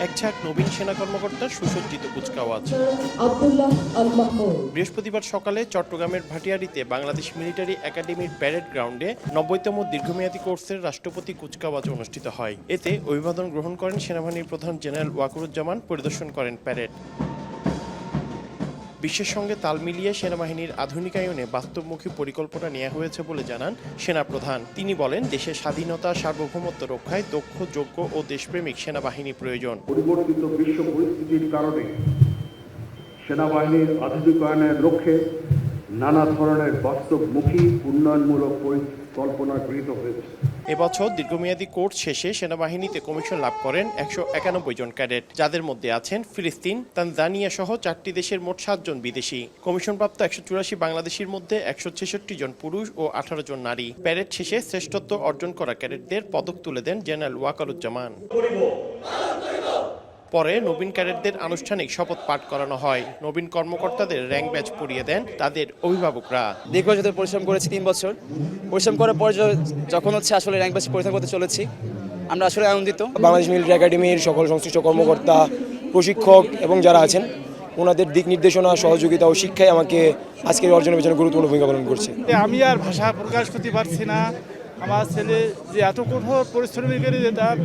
একঝাঁক নবীন সেনা কর্মকর্তার সুসজ্জিত কুচকাওয়াজ। বৃহস্পতিবার সকালে চট্টগ্রামের ভাটিয়ারীতে বাংলাদেশ মিলিটারি একাডেমির প্যারেড গ্রাউন্ডে ৯০তম দীর্ঘমেয়াদী কোর্সের রাষ্ট্রপতি কুচকাওয়াজ অনুষ্ঠিত হয়। এতে অভিবাদন গ্রহণ করেন সেনাবাহিনীর প্রধান জেনারেল ওয়াকারুজ্জামান, পরিদর্শন করেন প্যারেড। বিশ্বের সঙ্গে তাল মিলিয়ে সেনাবাহিনীর আধুনিকায়নে বাস্তবমুখী পরিকল্পনা নেওয়া হয়েছে বলে জানান সেনাপ্রধান। তিনি বলেন, দেশের স্বাধীনতা সার্বভৌমত্ব রক্ষায় দক্ষ, যোগ্য ও দেশপ্রেমিক সেনাবাহিনী প্রয়োজন। পরিবর্তিত বিশ্ব পরিস্থিতির কারণে সেনাবাহিনীর আধুনিকায়নের লক্ষ্যে নানা ধরনের বাস্তবমুখী উন্নয়নমূলক পরিকল্পনা গৃহীত হয়েছে। এবছর দীর্ঘমেয়াদী কোর্স শেষে সেনাবাহিনীতে কমিশন লাভ করেন ১৯১ জন ক্যাডেট, যাদের মধ্যে আছেন ফিলিস্তিন, তানজানিয়া সহ ৪টি দেশের মোট ৭ জন বিদেশি। কমিশনপ্রাপ্ত ১৮৪ বাংলাদেশির মধ্যে ১৬৬ জন পুরুষ ও ১৮ জন নারী। প্যারেড শেষে শ্রেষ্ঠত্ব অর্জন করা ক্যাডেটদের পদক তুলে দেন জেনারেল ওয়াকারুজ্জামান। পরে নবীন ক্যাডেটদের আনুষ্ঠানিক শপথ পাঠ করানো হয়। নবীন কর্মকর্তাদের র্যাঙ্ক ব্যাজ পরিয়ে দেন তাদের অভিভাবকরা। দীর্ঘ পরিশ্রম করেছি 3 বছর। পরিশ্রম করার পর যখন আসলে র্যাঙ্ক ব্যাজ পরিধান করতে চলেছি, আমরা আসলে আনন্দিত। বাংলাদেশ মিলিটারি একাডেমির সকল সংশ্লিষ্ট কর্মকর্তা, প্রশিক্ষক এবং যারা আছেন ওনাদের দিক নির্দেশনা, সহযোগিতা ও শিক্ষায় আমাকে আজকের অর্জনের পেছনে গুরুত্বপূর্ণ ভূমিকা পালন করছে। আমি আর ভাষা প্রকাশ করতে পারছি না। আমার ছেলে যে এত কঠোর পরিশ্রমী করে তার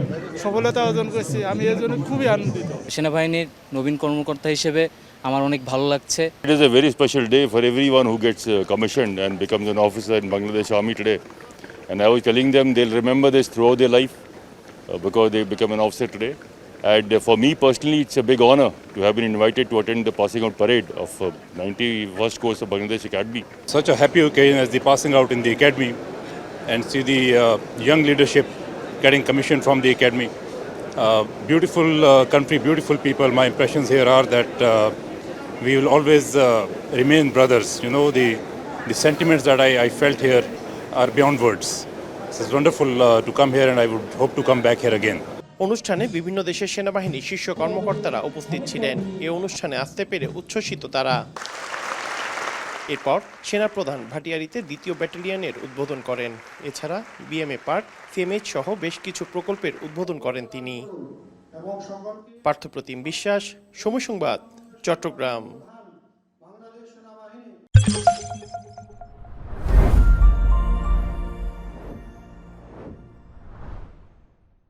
সফলতা অর্জন করেছে, আমি এর জন্য খুবই আনন্দিত। সেনাবাহিনীর নবীন কর্মকর্তা হিসেবে আমার অনেক ভালো লাগছে। It is a very special day for everyone who gets commissioned and becomes an officer in Bangladesh Army today. And I was telling them they'll remember this throughout their life because they become an officer today. And for me personally, it's a big honor to have been invited to attend the passing out parade of 91st course of Bangladesh Academy. Such a happy occasion as the passing out in the academy and see the young leadership getting commissioned from the academy. Beautiful country, beautiful people. My impressions here are that we will always remain brothers. You know, the sentiments that I felt here are beyond words. It's wonderful to come here and I would hope to come back here again. অনুষ্ঠানে বিভিন্ন দেশের সেনাবাহিনীর শীর্ষ কর্মকর্তারা উপস্থিত ছিলেন। এই অনুষ্ঠানে আসতে পেরে উচ্ছ্বসিত তারা। এরপর সেনাপ্রধান ভাটিয়ারীতে ২য় ব্যাটালিয়নের উদ্বোধন করেন। এছাড়া বিএমএ পার্ক, সিএমএইচ সহ বেশ কিছু প্রকল্পের উদ্বোধন করেন তিনি। পার্থপ্রতিম বিশ্বাস, সময় সংবাদ, চট্টগ্রাম।